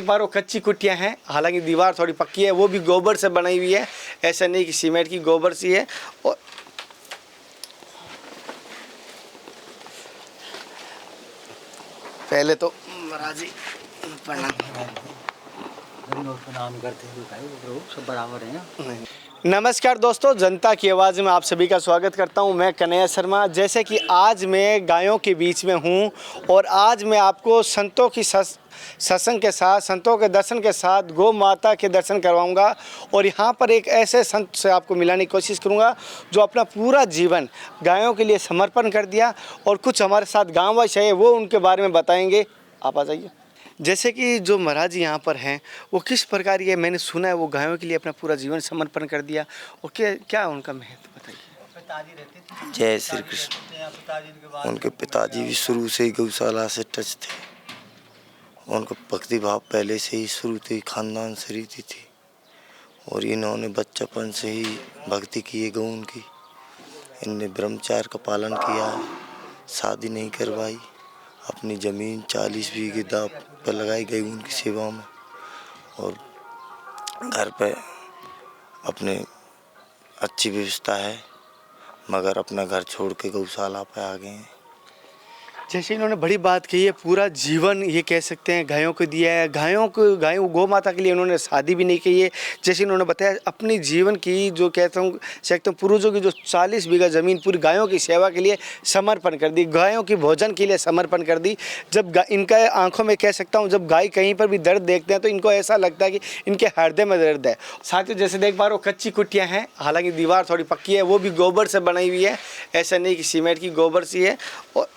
पा रहे हो कच्ची कुटियाँ हैं, हालांकि दीवार थोड़ी पक्की है, वो भी गोबर से बनाई हुई है, ऐसा नहीं कि सीमेंट की, गोबर सी है। और पहले तो महाराज जी प्रणाम करते हुए सब बराबर हैं। नमस्कार दोस्तों, जनता की आवाज़ में आप सभी का स्वागत करता हूं। मैं कन्हैया शर्मा। जैसे कि आज मैं गायों के बीच में हूं और आज मैं आपको संतों की सत्संग के साथ, संतों के दर्शन के साथ गौ माता के दर्शन करवाऊंगा और यहां पर एक ऐसे संत से आपको मिलाने की कोशिश करूंगा जो अपना पूरा जीवन गायों के लिए समर्पण कर दिया और कुछ हमारे साथ गाँववासी है वो उनके बारे में बताएंगे। आप आ जाइए। जैसे कि जो महाराज जी यहाँ पर हैं वो किस प्रकार ये, मैंने सुना है वो गायों के लिए अपना पूरा जीवन समर्पण कर दिया, और क्या उनका महत्व बताइए। जय श्री कृष्ण। उनके पिताजी भी शुरू से ही गौशाला से टच थे। उनका भक्ति भाव पहले से ही शुरू से खानदान से रीति थी और इन्होंने बच्चापन से ही भक्ति की है गौन की। इनने ब्रह्मचार्य का पालन किया, शादी नहीं करवाई, अपनी ज़मीन 40 बीघे दाव पर लगाई गई उनकी सेवा में और घर पे अपने अच्छी व्यवस्था है, मगर अपना घर छोड़ के गौशाला पे आ गए हैं। जैसे इन्होंने बड़ी बात कही है, पूरा जीवन ये कह सकते हैं गायों को दिया है, गायों गौ माता के लिए उन्होंने शादी भी नहीं की है। जैसे इन्होंने बताया अपनी जीवन की जो कहता हूँ पूर्वजों की जो 40 बीघा ज़मीन पूरी गायों की सेवा के लिए समर्पण कर दी, गायों की भोजन के लिए समर्पण कर दी। जब इनका आंखों में कह सकता हूँ, जब गाय कहीं पर भी दर्द देखते हैं तो इनको ऐसा लगता है कि इनके हृदय में दर्द है। साथियों जैसे देख पा रहे हो कच्ची कुटियाँ हैं, हालाँकि दीवार थोड़ी पक्की है, वो भी गोबर से बनाई हुई है, ऐसा नहीं कि सीमेंट की, गोबर सी है। और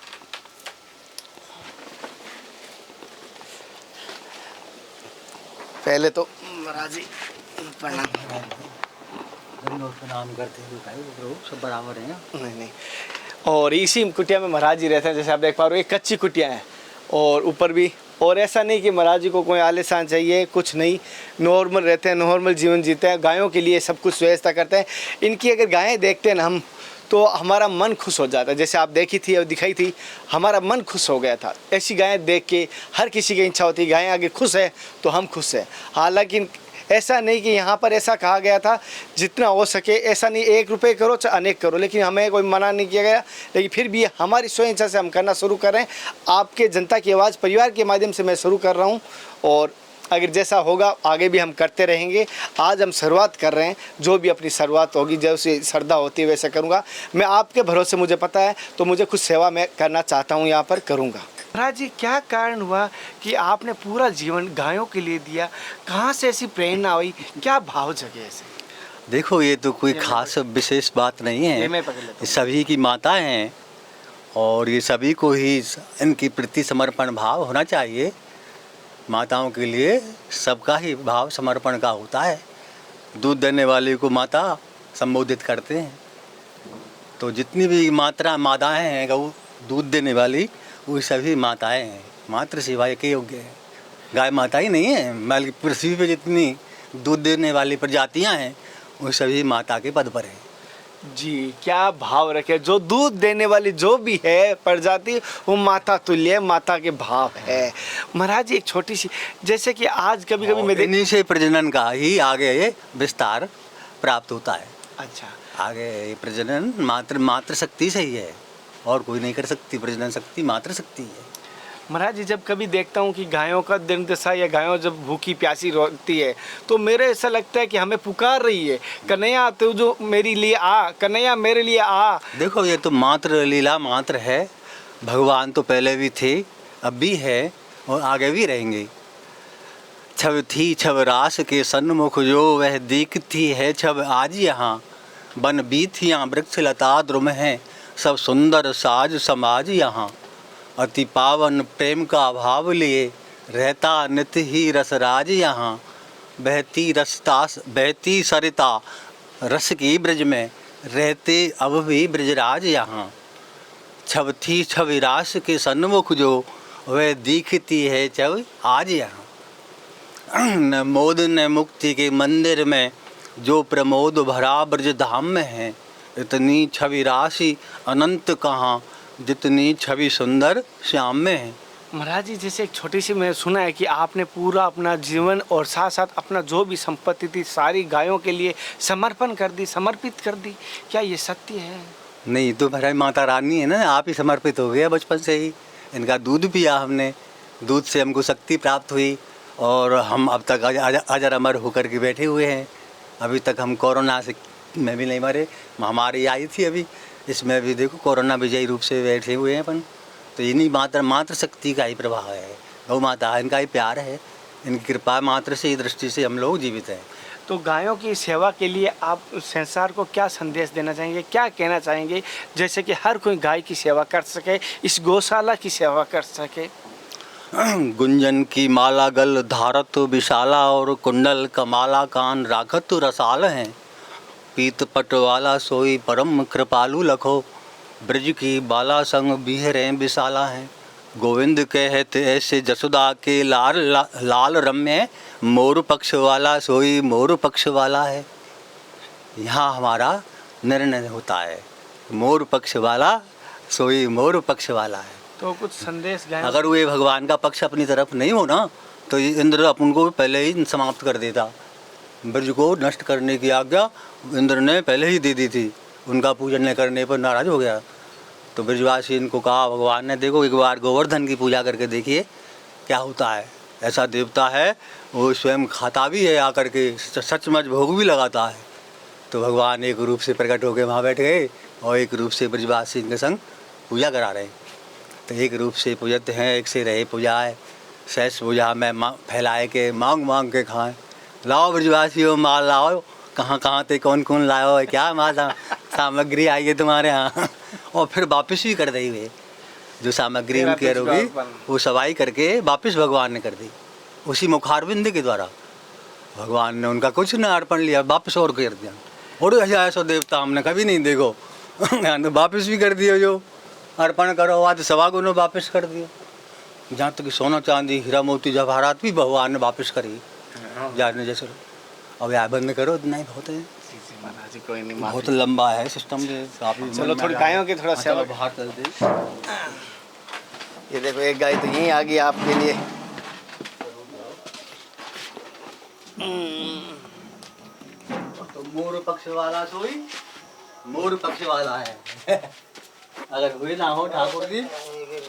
पहले तो महाराज जी प्रणाम करते हुए सब बराबर हैं। नहीं, और इसी कुटिया में महाराज जी रहते हैं। जैसे आप देख पा रहे हो ये कच्ची कुटिया है और ऊपर भी, और ऐसा नहीं कि महाराज जी को कोई आलीशान चाहिए, कुछ नहीं, नॉर्मल रहते हैं, नॉर्मल जीवन जीते हैं, गायों के लिए सब कुछ व्यवस्था करते हैं। इनकी अगर गायें देखते हैं ना हम तो हमारा मन खुश हो जाता है। जैसे आप देखी थी और दिखाई थी, हमारा मन खुश हो गया था। ऐसी गायें देख के हर किसी की इच्छा होती है गायें आगे खुश है तो हम खुश हैं। हालांकि ऐसा नहीं कि यहाँ पर ऐसा कहा गया था जितना हो सके, ऐसा नहीं 1 रुपये करो चाहे अनेक करो, लेकिन हमें कोई मना नहीं किया गया। लेकिन फिर भी हमारी स्वयं इच्छा से हम करना शुरू कर रहे हैं। आपके जनता की आवाज़ परिवार के माध्यम से मैं शुरू कर रहा हूँ और अगर जैसा होगा आगे भी हम करते रहेंगे। आज हम शुरुआत कर रहे हैं, जो भी अपनी शुरुआत होगी जैसे श्रद्धा होती है वैसे करूँगा। मैं आपके भरोसे, मुझे पता है तो मुझे कुछ सेवा मैं करना चाहता हूँ, यहाँ पर करूँगा। महाराज जी क्या कारण हुआ कि आपने पूरा जीवन गायों के लिए दिया? कहाँ से ऐसी प्रेरणा हुई, क्या भाव जगे ऐसे? देखो ये तो कोई खास विशेष बात नहीं है, सभी की माता हैं और ये सभी को ही इनके प्रति समर्पण भाव होना चाहिए। माताओं के लिए सबका ही भाव समर्पण का होता है। दूध देने वाले को माता संबोधित करते हैं, तो जितनी भी माताएं हैं गौ दूध देने वाली, वो सभी माताएं हैं। मातृ सेवा के योग्य है। गाय माता ही नहीं है, बल्कि पृथ्वी पे जितनी दूध देने वाली प्रजातियां हैं वो सभी माता के पद पर हैं। जी क्या भाव रखे, जो दूध देने वाली जो भी है प्रजाति वो माता तुल्य, माता के भाव है। महाराज जी एक छोटी सी, जैसे कि आज कभी कभी मैं इन्हीं से प्रजनन का ही आगे विस्तार प्राप्त होता है। अच्छा, आगे ये प्रजनन मातृ शक्ति से ही है और कोई नहीं कर सकती। प्रजनन शक्ति मातृ शक्ति है। महाराज जी जब कभी देखता हूँ कि गायों का दिन दशा या गायों जब भूखी प्यासी रोती है तो मेरे ऐसा लगता है कि हमें पुकार रही है, कन्हैया तू जो मेरे लिए आ, कन्हैया मेरे लिए आ। देखो ये तो मात्र लीला मात्र है। भगवान तो पहले भी थे, अब भी है और आगे भी रहेंगे। छब थी छब रास के सन्मुख जो वह दिखती है छब आज यहाँ। बन बीथियाँ वृक्ष लता द्रुम है सब सुंदर साज समाज यहाँ। अति पावन प्रेम का भाव लिए रहता नित ही रसराज यहाँ। बहती सरिता रस की ब्रज में रहते अब भी ब्रजराज यहाँ। छब थी छवि रास के सन्मुख जो वह दिखती है छब आज यहाँ। न मोद न मुक्ति के मंदिर में जो प्रमोद भरा ब्रज धाम में है। इतनी छवि राशि अनंत कहाँ जितनी छवि सुंदर श्याम में है। महाराज जी, जैसे एक छोटी सी मैं सुना है कि आपने पूरा अपना जीवन और साथ साथ अपना जो भी संपत्ति थी सारी गायों के लिए समर्पण कर दी, समर्पित कर दी, क्या ये सत्य है? नहीं तो महाराज माता रानी है ना, आप ही समर्पित हो गया बचपन से ही। इनका दूध पिया हमने, दूध से हमको शक्ति प्राप्त हुई और हम अब तक अजर अमर होकर के बैठे हुए हैं। अभी तक हम कोरोना से में भी नहीं मरे। महामारी आई थी अभी, इसमें भी देखो कोरोना विजयी रूप से बैठे हुए हैं अपन। तो इन्हीं मात्र शक्ति का ही प्रभाव है, गौ माता इनका ही प्यार है, इनकी कृपा मात्र से ही दृष्टि से हम लोग जीवित हैं। तो गायों की सेवा के लिए आप संसार को क्या संदेश देना चाहेंगे, क्या कहना चाहेंगे, जैसे कि हर कोई गाय की सेवा कर सके, इस गौशाला की सेवा कर सके? गुंजन की माला गल धारत विशाला और कुंडल कमाला कान राखत रसाल हैं। पीत पट वाला सोई परम कृपालु लखो, ब्रज की बाला संग बिहरें विशाला हैं। गोविंद कहते ऐसे जसोदा के लाल रम्य, मोर पक्ष वाला सोई मोर पक्ष वाला है। यहाँ हमारा निर्णय होता है, मोर पक्ष वाला सोई मोर पक्ष वाला है। तो कुछ संदेश गाय, अगर वो भगवान का पक्ष अपनी तरफ नहीं हो ना, तो ये इंद्र अपन को पहले ही समाप्त कर देता। ब्रज को नष्ट करने की आज्ञा इंद्र ने पहले ही दे दी थी, उनका पूजन न करने पर नाराज हो गया। तो ब्रजवासी इनको कहा भगवान ने, देखो एक बार गोवर्धन की पूजा करके देखिए क्या होता है। ऐसा देवता है, वो स्वयं खाता भी है आकर के, सचमुच भोग भी लगाता है। तो भगवान एक रूप से प्रकट होकर वहाँ बैठ गए और एक रूप से ब्रजवासी इनके संग पूजा करा रहे हैं। तो एक रूप से पूजते हैं, एक से रहे पूजाए, सहस पूजा में फैलाए के मांग मांग के खाएं। लाओ ब्रजवासियों माल लाओ, कहाँ कहाँ से कौन कौन लाओ है, क्या माल सामग्री आई है तुम्हारे यहाँ। और फिर वापस भी कर दी हुए जो सामग्री उनकी होगी, वो सवाई करके वापस भगवान ने कर दी। उसी मुखारविंद के द्वारा भगवान ने उनका कुछ न अर्पण लिया, वापस और कर दिया। और ऐसा देवता हमने कभी नहीं देखो। तो वापस भी कर दिया, जो अर्पण करो आज सवा गुना वापस कर दिया। जहाँ तक सोना चांदी हीरा मोती जवाहरात भी भगवान ने वापस करी जाने जैसे। अब यार बंद करो, इतना ही बहुत है। कोई नहीं, बहुत लंबा है सिस्टम ये काफी। चलो थोड़ी गायों की थोड़ा सेवा बाहर चलते। ये देखो एक गाय तो यहीं आ गई आपके लिए। तो मोर पक्ष वाला सोई मोर पक्ष वाला है। अगर हुए ना हो ठाकुर जी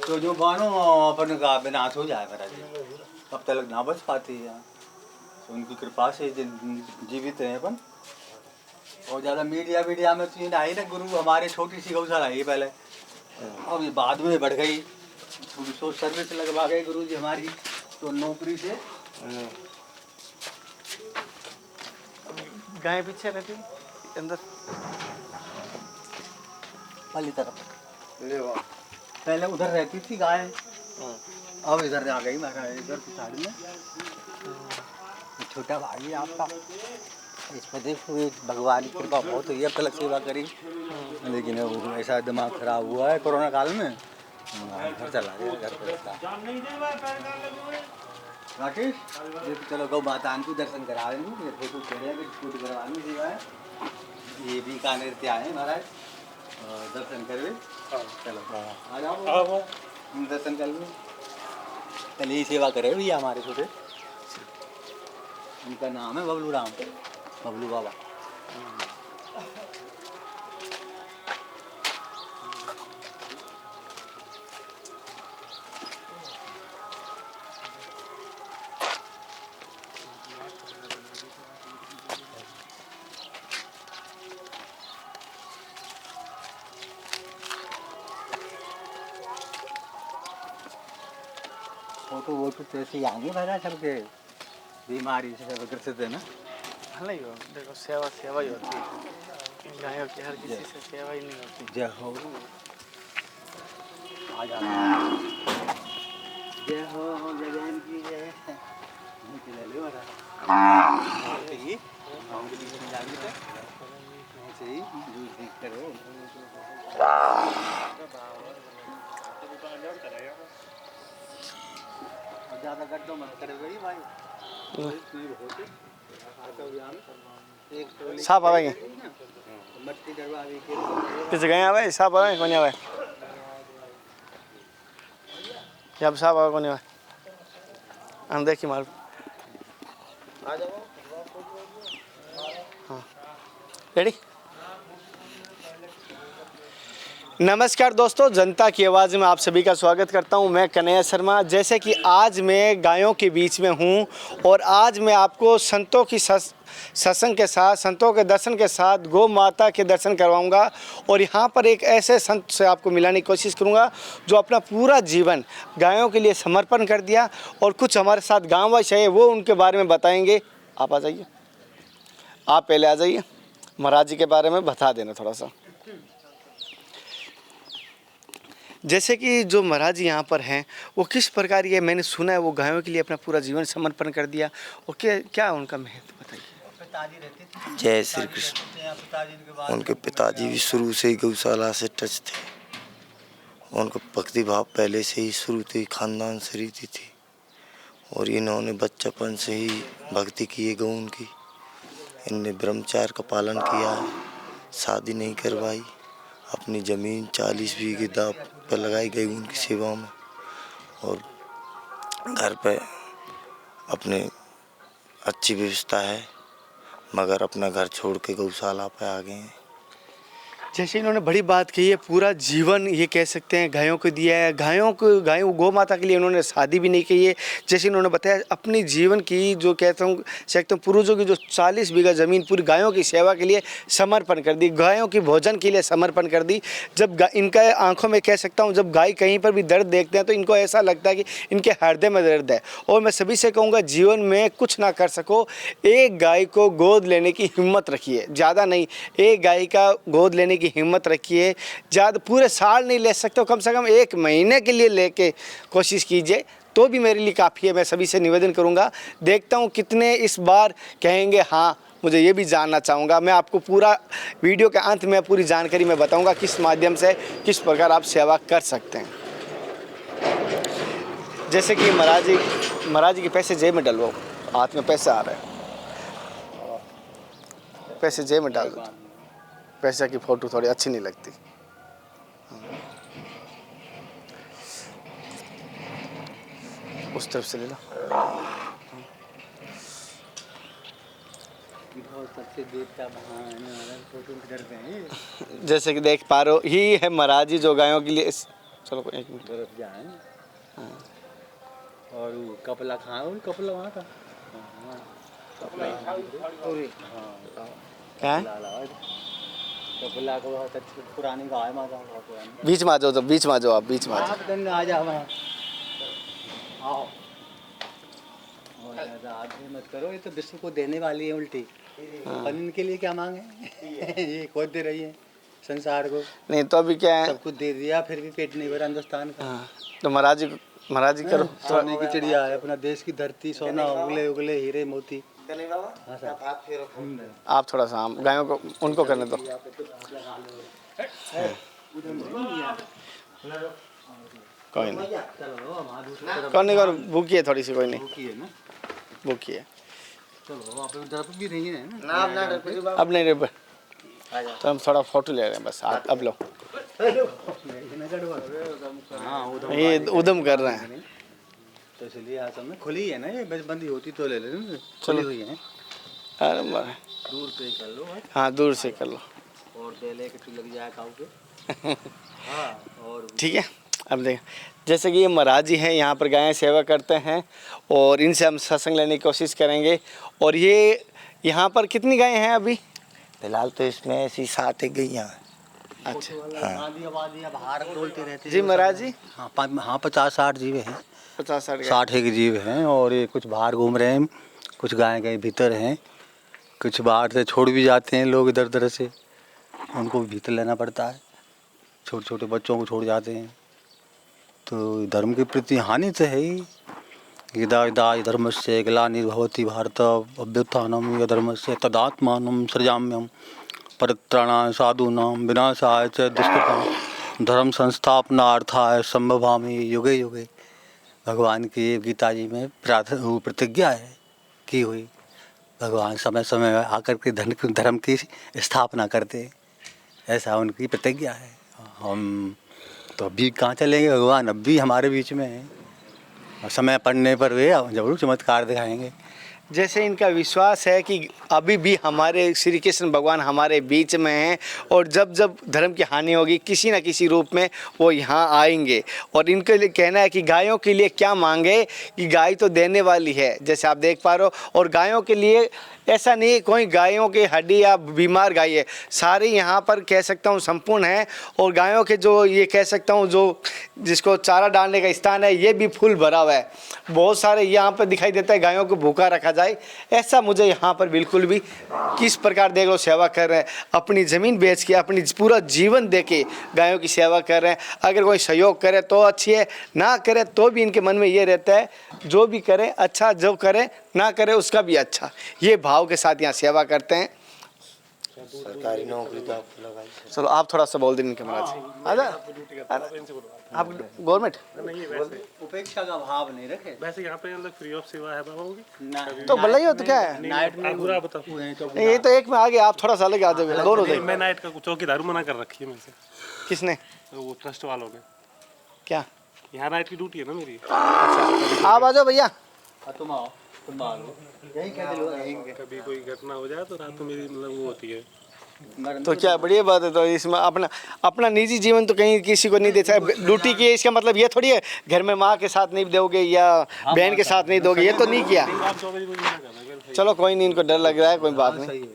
तो जो बानो अपन का विनाश हो जाए महाराज जी, अब तक ना बच पाती है। तो उनकी कृपा से जीवित हैं अपन। और ज़्यादा मीडिया में चीन आई ना, गुरु हमारे छोटी सी गौशाला आई पहले, अब ये बाद में बढ़ गई, थोड़ी सोच सर्विस लगवा गए गुरु जी हमारी, तो नौकरी से गाय पीछे रहती अंदर वाली तरफ। पहले उधर रहती थी गाय, अब इधर आ गई महाराज, इधर की साइड में। छोटा भाई है आपका, इस पर देखो ये भगवान की कृपा बहुत हुई है, अब तक सेवा करी, लेकिन वो ऐसा दिमाग खराब हुआ है कोरोना काल में, घर चला गया घर पर रहता। राकेश चलो गौ माता को दर्शन करा देंगे, फोटो कह रहे हैं फोटो करवानी सेवा है। ये बीकानेर से आए महाराज, दर्शन करवे। चलो आ जाओ दर्शन कर लो। कल ही सेवा करे भैया हमारे छोटे, उनका नाम है बबलू राम, बबलू बाबा। फोटो वोटो तो ऐसे ही आएंगे भाई सबके, बीमारी से सब ग्रसित है ना। नहीं हो, देखो सेवा सेवा ही होती है, गायों की हर किसी से सेवा ही नहीं होती। जय हो आ जाना, जय हो जगन की जय। ले लो ही ऐसे ही जूझ देख करो। ज़्यादा कर दो मत करे भाई, साफ आवेंगे मट्टी डरवा किस गए आवे, साफ आवे कौन आवे। अब साहब आओ नहीं हम देखिए मार हाँ रेडी। नमस्कार दोस्तों, जनता की आवाज़ में आप सभी का स्वागत करता हूं। मैं कन्हैया शर्मा। जैसे कि आज मैं गायों के बीच में हूं और आज मैं आपको संतों की सत्संग के साथ, संतों के दर्शन के साथ गौ माता के दर्शन करवाऊंगा और यहाँ पर एक ऐसे संत से आपको मिलाने की कोशिश करूंगा जो अपना पूरा जीवन गायों के लिए समर्पण कर दिया और कुछ हमारे साथ गाँववासी है वो उनके बारे में बताएंगे। आप आ जाइए, आप पहले आ जाइए, महाराज जी के बारे में बता देना थोड़ा सा। जैसे कि जो महाराज जी यहाँ पर हैं वो किस प्रकार ये मैंने सुना है वो गायों के लिए अपना पूरा जीवन समर्पण कर दिया और क्या उनका महत्व बताइए। जय श्री कृष्ण। उनके पिताजी भी शुरू से ही गौशाला से टच थे। उनका भक्ति भाव पहले से ही शुरू से ही खानदान से रीति थी और इन्होंने बच्चापन से ही भक्ति की है गौन की। इनने ब्रह्मचार्य का पालन किया, शादी नहीं करवाई, अपनी ज़मीन 40 बीघे दाव पर लगाई गई उनकी सेवा में और घर पे अपने अच्छी व्यवस्था है मगर अपना घर छोड़ के गौशाला पे आ गए हैं। जैसे इन्होंने बड़ी बात कही है, पूरा जीवन ये कह सकते हैं गायों को दिया है। गायों गौ माता के लिए इन्होंने शादी भी नहीं की है। जैसे इन्होंने बताया अपनी जीवन की जो कहता हूँ पूर्वजों की जो 40 बीघा ज़मीन पूरी गायों की सेवा के लिए समर्पण कर दी, गायों की भोजन के लिए समर्पण कर दी। जब इनका आंखों में कह सकता हूँ जब गाय कहीं पर भी दर्द देखते हैं तो इनको ऐसा लगता है कि इनके हृदय में दर्द है। और मैं सभी से कहूँगा जीवन में कुछ ना कर सको, एक गाय को गोद लेने की हिम्मत रखिए, ज़्यादा नहीं, एक गाय का गोद लेने की हिम्मत रखिए। ज़्यादा पूरे साल नहीं ले सकते हो, कम से कम 1 महीने के लिए लेके कोशिश कीजिए तो भी मेरे लिए काफ़ी है। मैं सभी से निवेदन करूंगा, देखता हूं कितने इस बार कहेंगे हाँ मुझे ये भी जानना चाहूँगा। मैं आपको पूरा वीडियो के अंत में पूरी जानकारी मैं बताऊंगा किस माध्यम से किस प्रकार आप सेवा कर सकते हैं। जैसे कि महाराज जी के पैसे जेब में डलवाओ, हाथ में पैसे आ रहे हैं, पैसे जेब में डाल दो। पैसा की फ़ोटो थोड़ी अच्छी नहीं लगती। उस तरफ से ले लो। जैसे कि देख पा रहे हो ही है महाराज जी जो गायों के लिए चलो 1 मिनट तरफ जाए और वो कपला खाए और कपला वहाँ था क्या है? कपला को बहुत अच्छी पुरानी गाय माता बहुत पुरानी। बीच में आ जाओ, बीच में आ जाओ, आप बीच में आ जाओ। आ जाओ वहाँ आओ और आप भी मत करो, ये तो विश्व को देने वाली है उल्टी। अपन इनके लिए क्या मांगे ये खोद दे रही है संसार को। नहीं तो अभी क्या है, सब कुछ दे दिया फिर भी पेट नहीं भरा हिंदुस्तान का। तो महाराज जी करो। सोने की चिड़िया है अपना देश की धरती, सोना उगले उगले हीरे मोती। आप थोड़ा सा गायों को उनको करने दो। कोई नहीं करो, भूखी है थोड़ी सी, कोई नहीं भूखी है। अब नहीं रे, तो हम थोड़ा फोटो ले रहे हैं बस। अब लो, ये उद्यम कर रहे हैं तो इसलिए आज हमने खुली है ना, ये बस बंदी होती तो ले लेते। खुली हुई है। अरे दूर से कर लो। हाँ दूर से कर लो और पहले कि लग जाए काऊ के। हाँ और ठीक है। अब देख जैसे कि ये महाराज जी हैं, यहाँ पर गायें सेवा करते हैं और इनसे हम सत्संग लेने की कोशिश करेंगे। और ये यहाँ पर कितनी गायें हैं अभी? फिलहाल तो इसमें ऐसी 60 गैया हैं। अच्छा रहते जी महाराज जी। हाँ 50-60 जीव हैं। 50-60 एक जीव हैं और ये कुछ बाहर घूम रहे हैं, कुछ गाय के भीतर हैं, कुछ बाहर से छोड़ भी जाते हैं लोग इधर उधर से, उनको भी भीतर लेना पड़ता है। छोटे छोटे बच्चों को छोड़ जाते हैं। तो धर्म के प्रति हानि तो है ही। यदा यदा धर्मस्य ग्लानिर्भवति भारत अभ्युत्थानं यधर्मस्य तदात्मानं सृजाम्यहं परित्राणाय साधूनां विनाशाय च दुष्कृतां धर्म संस्थापनार्थाय संभवामि युगे युगे। भगवान की गीता जी में प्रतिज्ञा है की हुई। भगवान समय समय आकर के धर्म की स्थापना करते, ऐसा उनकी प्रतिज्ञा है। हम तो अभी कहाँ चलेंगे, भगवान अब भी हमारे बीच में हैं। और समय पड़ने पर वे जरूर चमत्कार दिखाएंगे। जैसे इनका विश्वास है कि अभी भी हमारे श्री कृष्ण भगवान हमारे बीच में हैं और जब जब धर्म की हानि होगी किसी न किसी रूप में वो यहाँ आएंगे। और इनके लिए कहना है कि गायों के लिए क्या मांगे, कि गाय तो देने वाली है जैसे आप देख पा रहे हो। और गायों के लिए ऐसा नहीं कोई गायों की हड्डी या बीमार गाय है, सारे यहाँ पर कह सकता हूँ संपूर्ण है। और गायों के जो ये कह सकता हूँ जो जिसको चारा डालने का स्थान है ये भी फुल भरा हुआ है। बहुत सारे यहाँ पर दिखाई देता है गायों को भूखा रखा जाए, ऐसा मुझे यहाँ पर बिल्कुल भी। किस प्रकार देख लो सेवा कर रहे हैं, अपनी ज़मीन बेच के अपनी पूरा जीवन दे के गायों की सेवा कर रहे हैं। अगर कोई सहयोग करे तो अच्छी है, ना करे तो भी इनके मन में ये रहता है जो भी करे अच्छा, जो करे ना करे उसका भी अच्छा। ये भाव के साथ यहाँ सेवा करते हैं। सरकारी नौकरी तो आपको लगाई। चलो आप थोड़ा सा बोल दें इनके महाराज। आप गवर्नमेंट उपेक्षा का भाव नहीं रखे। वैसे यहाँ पे मतलब फ्री ऑफ सेवा है बाबा होगी। तो भला ही हो तो क्या है, नाइट में पूरा बताओ। नहीं, ये तो एक में आगे आप थोड़ा सा अलग आ जाओगे, दोनों से। मैं नाइट का चौकीदार मना कर रखी है मेरे से। किसने? वो ट्रस्ट वालों ने। क्या यहाँ नाइट की ड्यूटी है ना मेरी। आप आ जाओ भैया। तुम आओ, तुम आ लो। यही कहते लोग रहेंगे। कभी कोई घटना हो जाए तो रात में मेरी मतलब वो होती है। तो क्या बढ़िया बात है। तो इसमें अपना निजी जीवन तो कहीं किसी को नहीं दे सकते। ड्यूटी की इसका मतलब ये थोड़ी है घर में माँ के साथ नहीं दोगे या बहन के साथ नहीं दोगे, ये तो नहीं किया। आप 24 बजे मना करना। चलो कोई नहीं, इनको डर लग रहा है, कोई बात नहीं। सही है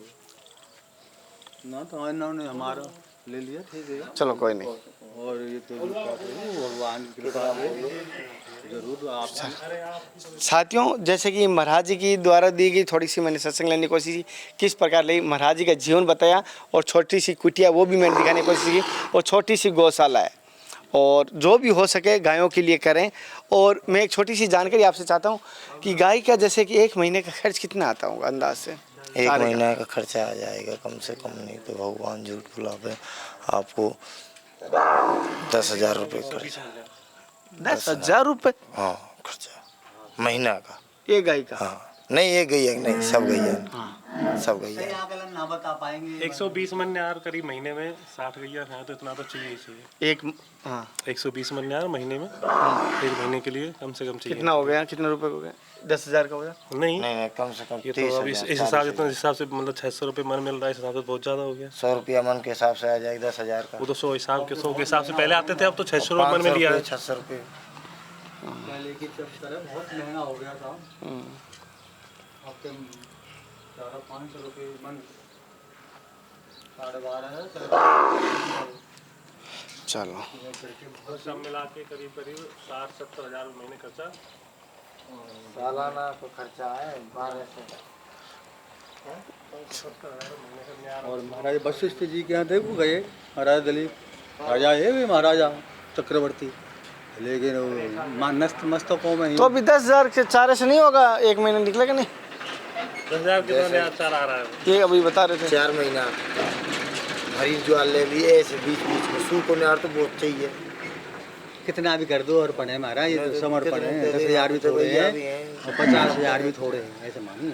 ना, तो इन्होंने हमारा ले लिया, ठीक है। चलो कोई नहीं। और ये तो भगवान की कृपा है, जरूर आप। साथियों जैसे कि महाराज जी की द्वारा दी गई थोड़ी सी मैंने सत्संग लेने की कोशिश की, किस प्रकार ली महाराज जी का जीवन बताया। और छोटी सी कुटिया वो भी मैंने दिखाने की कोशिश की, और छोटी सी गौशाला है। और जो भी हो सके गायों के लिए करें। और मैं एक छोटी सी जानकारी आपसे चाहता हूँ कि गाय का जैसे कि एक महीने का खर्च कितना आता होगा अंदाज से? एक महीना का खर्चा आ जाएगा कम से कम, नहीं तो भगवान झूठ बुलावे आपको 10,000 रुपये खर्चा। 10,000 रुपये? हाँ खर्चा महीना का। ये गाय का? हाँ नहीं ये गैया नहीं, सब गैया, सब गैया। आकलन ना बता पाएंगे। 120 मन यार करीब महीने में 60 गैया है तो इतना तो चाहिए ही चाहिए। एक हाँ 120 मन यार महीने में एक महीने के लिए कम से कम चाहिए। कितना हो गया, कितने रुपए हो गए? 10,000 का हो गया? नहीं नहीं कम से कम ये तो अभी इस हिसाब से मतलब 600 रुपये मन मिल रहा है, इस हिसाब से बहुत ज़्यादा हो गया। 100 रुपया मन के हिसाब से आ जाएगा 10,000 का। वो तो 100 के हिसाब से पहले आते थे, अब तो 600 रुपये मन में लिया है। 600 रुपये पहले की तरह बहुत महंगा हो गया था। अब तो 400-500 रुपये मन, 12,500। चलो सब मिला के करीब 60-70 हज़ार महीने खर्चा। सालाना तो खर्चा है 1200। और महाराज वशिष्ठ जी के यहाँ देखो गए महाराज दलीप राजा है वे महाराजा चक्रवर्ती, लेकिन मस्तकों में ही। तो अभी 10,000 के चारे से नहीं होगा, एक महीने निकलेगा नहीं? 10,000 कितना चार आ रहा है। ये अभी बता रहे थे 4 महीना हरी ज्वाल ले भी ऐसे बीच बीच में सूखो यार तो बहुत चाहिए। कितना भी कर दो और पढ़े महाराज, ये तो समर्पण है। 10,000 भी थोड़े हैं और 50,000 भी थोड़े हैं, ऐसे मानिए।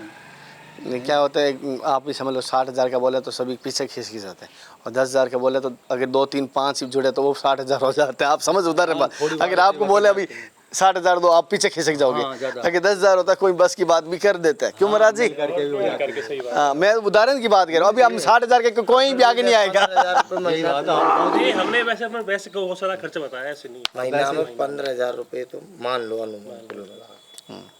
नहीं क्या होता है, आप भी समझ लो 60,000 का बोले तो सभी पीछे खींच जाते हैं, और 10,000 का बोले तो अगर 2, 3, 5 जुड़े तो वो 60,000 हो जाते हैं। आप समझ उधर है बात। अगर आपको बोले अभी 60,000 दो, आप पीछे खिसक जाओगे। अगर 10,000 होता है कोई बस की बात भी कर देता है। क्यों महाराज जी? मैं उदाहरण की बात कर रहा हूँ। अभी हम 60,000 के कोई भी आगे नहीं आएगा। हमने वैसे गौशाला खर्चा बताया, ऐसे नहीं। महीना में 15,000 रुपये तो मान लो अनुमान,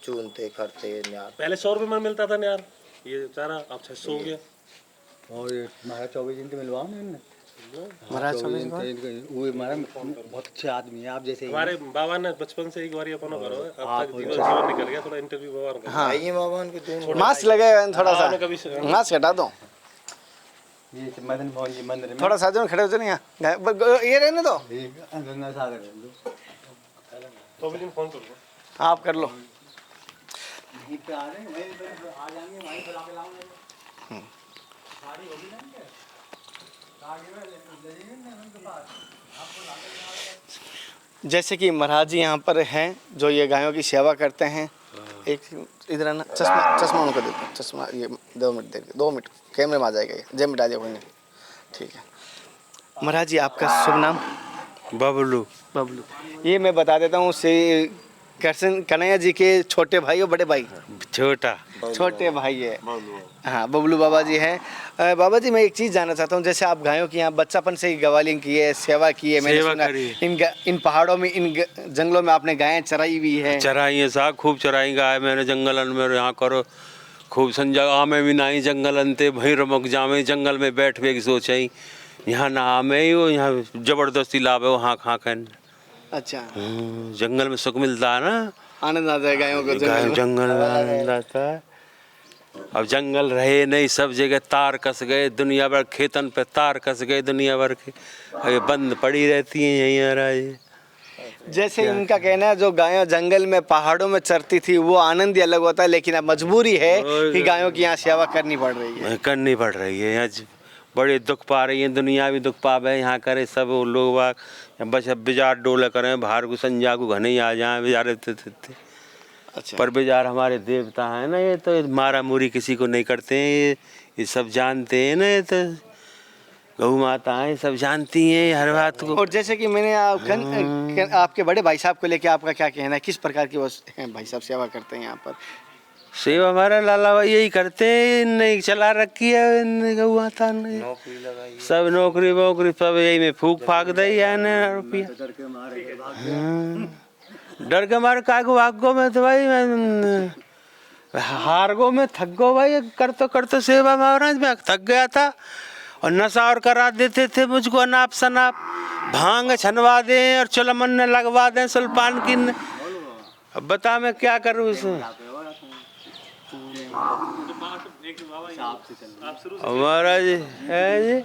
चूनते खर्चे पहले 100 रुपये मन मिलता था यार, ये चारा अब 600 हो गया। और ये महाराज 24 दिन मिलवाओ ना इनने। महाराज 24 वो हमारा बहुत अच्छे आदमी है, आप जैसे हमारे बाबा ने बचपन से एक बार अपना करो, अब तक जीवन निकल गया। थोड़ा इंटरव्यू बाबा का। हाँ आइए बाबा के दोनों मास्क लगाए थोड़ा सा, मास्क हटा दो ये मदन मोहन जी मंदिर में थोड़ा सा जो खड़े हो नहीं, ये रहने दो। गंगा सागर तो भी दिन फोन कर लो, आप कर लो। यहीं पे आ रहे हैं, आ जाएंगे वहीं बुला के लाऊंगा। सारी होगी ना इनके जैसे कि महाराज जी यहाँ पर हैं जो ये गायों की सेवा करते हैं। एक इधर है ना, चश्मा उनको दे दो, चश्मा ये 2 मिनट दे, 2 मिनट कैमरे में आ जाएगा ये, जय मिटा दिया कोई नहीं, ठीक है। महाराज जी आपका शुभ नाम? बबलू। बबलू। ये मैं बता देता हूँ, से कृष्ण कन्हैया जी के छोटे भाई और बड़े भाई? छोटा छोटे भाई है। हाँ, बबलू बाबा जी हैं। बाबा जी, मैं एक चीज़ जानना चाहता हूँ, जैसे आप गायों की यहाँ बच्चापन से ही गवालिंग की है, सेवा की है, मैंने सेवा सुना करी है। इन पहाड़ों में, जंगलों में आपने गायें चराई हुई है। चराई है साहब, खूब चराई गाय मैंने जंगलन में। यहाँ करो खूब संजगा में भी नाई जंगलन ते भई रमक जामे जंगल में बैठ के सोचाई यहाँ ना में वो यहाँ जबरदस्ती लावे वहाँ खा कर। अच्छा, जंगल में सुख मिलता है ना, आनंद आता है गायों को जंगल में आनंद आता है। अब जंगल रहे नहीं, सब जगह तार कस गए, दुनिया भर खेतन पे तार कस गए दुनिया भर के, अब ये बंद पड़ी रहती हैं यहीं महाराज। जैसे इनका कहना है जो गायों जंगल में पहाड़ों में चरती थी वो आनंद ही अलग होता है, लेकिन अब मजबूरी है कि गायों की यहाँ सेवा करनी पड़ रही है। करनी पड़ रही है, यहाँ बड़े दुख पा रही है, दुनिया भी दुख पावे यहाँ करे सब लोग बाग। बस अब बाजार डोला करें बाहर को संजा को घने ही आ जाए बेचारे थे। अच्छा, पर बेजार हमारे देवता है ना, ये तो मारा मुरी किसी को नहीं करते हैं, ये सब जानते हैं ना, ये तो गौ माता है, सब जानती हैं हर बात को। और जैसे कि मैंने आपके बड़े भाई साहब को लेके आपका क्या कहना है, किस प्रकार की वो भाई साहब सेवा करते हैं यहाँ पर? सेवा हमारा लाला भाई यही करते हैं, नहीं चला रखी है गौ माता ने, सब नौकरी वोकरी सब यही में फूक फाक दे रुपया। डर के मारे काय को भागो में तो भाई मैं हार गो में थक गो भाई, करते सेवा महाराज में थक गया था। और नशा और करा देते थे मुझको, अनाप शनाप भांग छनवा दें और चलमन लगवा दें सुल्पान की। अब बता मैं क्या करूँ इसमें। महाराज है जी,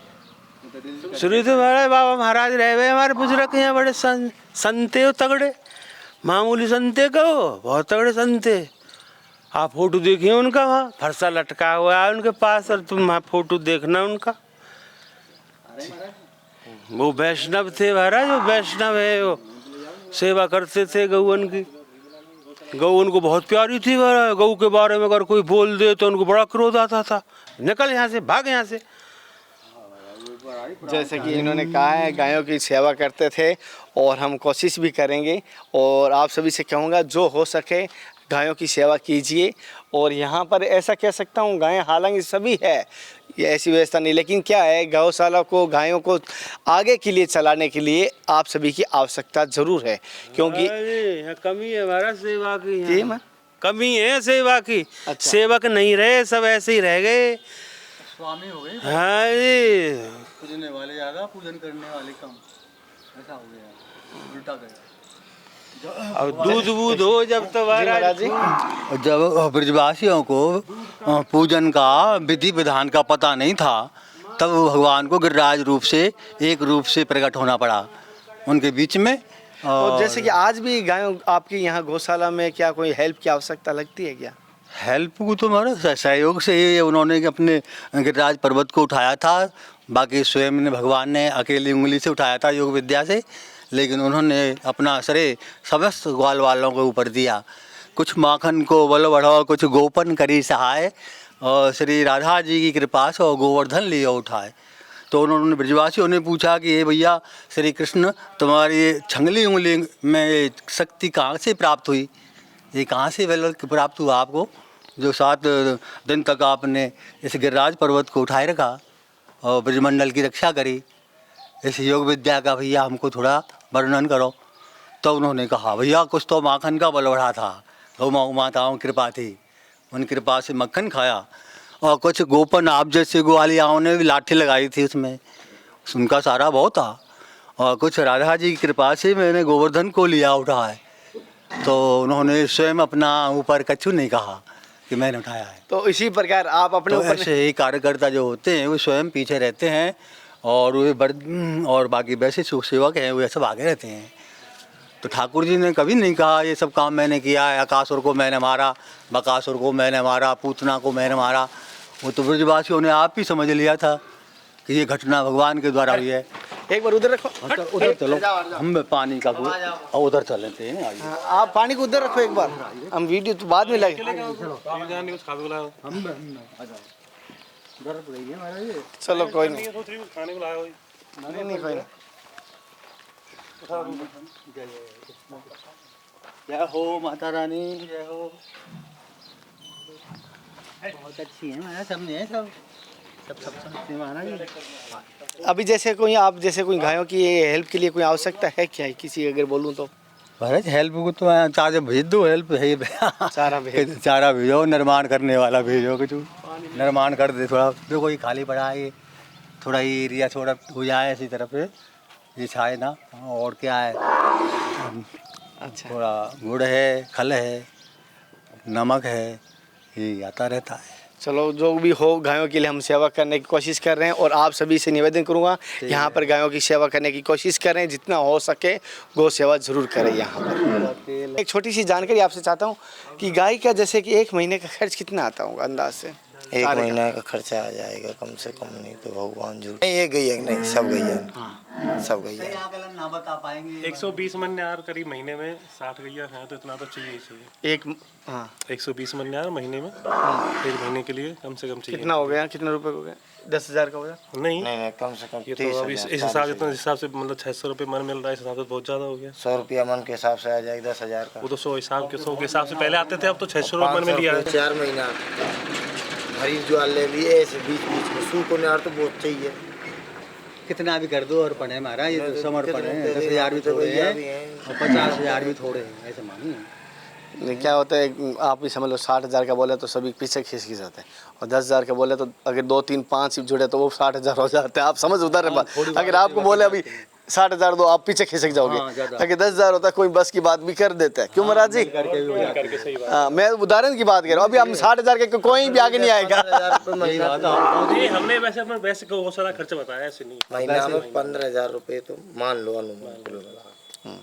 शुरू से महाराज बाबा महाराज रहे हुए हमारे बुजुर्ग यहाँ बड़े संते हो तगड़े, मामूली संते कहो, बहुत तगड़े संते। आप फोटो देखिए उनका, वहाँ फरसा लटका हुआ है उनके पास, और तुम वहाँ फोटो देखना उनका। वो वैष्णव थे महाराज, वो वैष्णव है, वो सेवा करते थे गौवन की। गौ उनको बहुत प्यारी थी, गौ के बारे में अगर कोई बोल दे तो उनको बड़ा क्रोध आता था, निकल यहाँ से, भाग यहाँ से। जैसे कि इन्होंने कहा है गायों की सेवा करते थे, और हम कोशिश भी करेंगे, और आप सभी से कहूँगा जो हो सके गायों की सेवा कीजिए। और यहाँ पर ऐसा कह सकता हूँ, गायें हालांकि सभी है, ये ऐसी व्यवस्था नहीं, लेकिन क्या है गौशाला को, गायों को आगे के लिए चलाने के लिए आप सभी की आवश्यकता ज़रूर है, क्योंकि कमी है हमारा सेवा की, जी मैं कमी है सेवा की। अच्छा। सेवक नहीं रहे, सब ऐसे ही रह गए, स्वामी हो गए। हाँ जी, पूजने वाले ज़्यादा, पूजन करने वाले कम, ऐसा हो गया, उल्टा गया। अब दूध बूध हो जब तो महाराज जी। जब ब्रजवासियों को पूजन का विधि विधान का पता नहीं था, तब भगवान को गिरिराज रूप से, एक रूप से प्रकट होना पड़ा उनके बीच में। और जैसे कि आज भी गायों आपकी यहाँ गौशाला में क्या कोई हेल्प की आवश्यकता लगती है क्या? हेल्प को तो हमारा सहयोग से ही उन्होंने अपने गिरिराज पर्वत को उठाया था, बाकी स्वयं ने भगवान ने अकेली उंगली से उठाया था योग विद्या से, लेकिन उन्होंने अपना श्रेय समस्त ग्वाल वालों के ऊपर दिया। कुछ माखन को बल बढ़ाओ, कुछ गोपन करी सहाय, और श्री राधा जी की कृपा से और गोवर्धन लियो उठाए। तो उन्होंने ब्रजवासियों ने पूछा कि ये भैया श्री कृष्ण, तुम्हारी छंगली उंगली में शक्ति कहाँ से प्राप्त हुई, ये कहाँ से बल प्राप्त हुआ आपको, जो 7 दिन तक आपने इस गिरिराज पर्वत को उठाए रखा और ब्रजमंडल की रक्षा करी, इस योग विद्या का भैया हमको थोड़ा वर्णन करो। तो उन्होंने कहा भैया कुछ तो माखन का बल बढ़ा था, गौ माताओं की कृपा थी, उन कृपा से मक्खन खाया, और कुछ गोपन आप जैसे ग्वालियाओं ने भी लाठी लगाई थी उसमें, उनका सारा बहुत था, और कुछ राधा जी की कृपा से मैंने गोवर्धन को लिया उठा है। तो उन्होंने स्वयं अपना ऊपर कछु नहीं कहा कि मैंने उठाया है। तो इसी प्रकार आप अपने तो ऊपर ऐसे ही कार्यकर्ता जो होते हैं वो स्वयं पीछे रहते हैं, और वे और बाकी वैसे सेवक हैं वे सब आगे रहते हैं। तो ठाकुर जी ने कभी नहीं कहा ये सब काम मैंने किया है, अकासुर को मैंने मारा, बकासुर को मैंने मारा, पूतना को मैंने मारा। वो तो ब्रजवासियों ने आप ही समझ लिया था कि ये घटना भगवान के द्वारा हुई है। एक बार उधर रखो, उधर चलो, हम पानी का और उधर चल लेते हैं। आप पानी को उधर रखो एक बार, हम वीडियो तो बाद में लगे। चलो कोई नहीं, खाने को लाया हो नहीं कोई नहीं। जय हो माता रानी, जय हो। बहुत अच्छी है महाराज, सबने सब महाराज। अभी जैसे कोई आप जैसे कोई गायों की हेल्प के लिए कोई आवश्यकता है क्या, किसी अगर बोलूँ तो? महाराज हेल्प को तो चार्ज भेज दो, हेल्प है चारा भेज चारा भेजो, निर्माण करने वाला भेजो, कुछ निर्माण कर दे थोड़ा। देखो ये खाली पड़ा है, ये थोड़ा ये एरिया थोड़ा हो जाए ऐसी तरफ से, ये छाए ना। और क्या है, अच्छा। थोड़ा गुड़ है, खल है, नमक है, ये आता रहता है। चलो जो भी हो, गायों के लिए हम सेवा करने की कोशिश कर रहे हैं और आप सभी से निवेदन करूंगा यहाँ पर गायों की सेवा करने की कोशिश करें, जितना हो सके गौ सेवा जरूर करें यहाँ पर। एक छोटी सी जानकारी आपसे चाहता हूँ कि गाय का जैसे कि एक महीने का खर्च कितना आता होगा अंदाज से? एक महीना का खर्चा आ जाएगा कम से कम, नहीं तो भगवान झूठ नहीं, ये गई है नहीं, सब गई है, सब गई है। ना बता पाएंगे। 120 मन यार करीब महीने में 60 गैया है, तो इतना तो चाहिए ही चाहिए। एक, हाँ 120 मन यार महीने में, एक महीने के लिए कम से कम चाहिए। कितना हो गया, कितने रुपए हो गए? 10,000 का हो गया? नहीं नहीं कम से कम ये तो अब इस हिसाब से, हिसाब से मतलब 600 रुपये मन मिल रहा है, इस हिसाब से बहुत ज़्यादा हो गया। 100 रुपया मन के हिसाब से आ जाएगा 10,000 का। वो तो 100 के हिसाब से पहले आते थे, अब तो 600 रुपये मन में लिया है। 4 महीना हरी ज्वार ले भी ऐसे बीच बीच में सूख होने तो बहुत चाहिए। कितना भी कर दो और पढ़े महाराज, ये तो समर्पण है। 10,000 भी थोड़े हैं और 50,000 भी थोड़े हैं, ऐसे मानिए। नहीं, क्या होता है, आप भी समझ लो 60,000 का बोले तो सभी पीछे खींच के जाते हैं, और 10,000 का बोले तो अगर 2 3 5 जुड़े तो वो 60,000 हो जाते हैं। आप समझ उधर है बात। अगर आपको बोले अभी 60,000 दो, आप पीछे खिसक जाओगे। अगर 10,000 होता कोई बस की बात भी कर देता है, क्यों महाराज जी? मैं उदाहरण की बात कर रहा हूँ। अभी हम 60,000 के कोई भी आगे नहीं आएगा। हमने वैसे बहुत सारा खर्चा बताया, ऐसे नहीं। महीना में 15,000 रुपये तो मान लो अनुमान।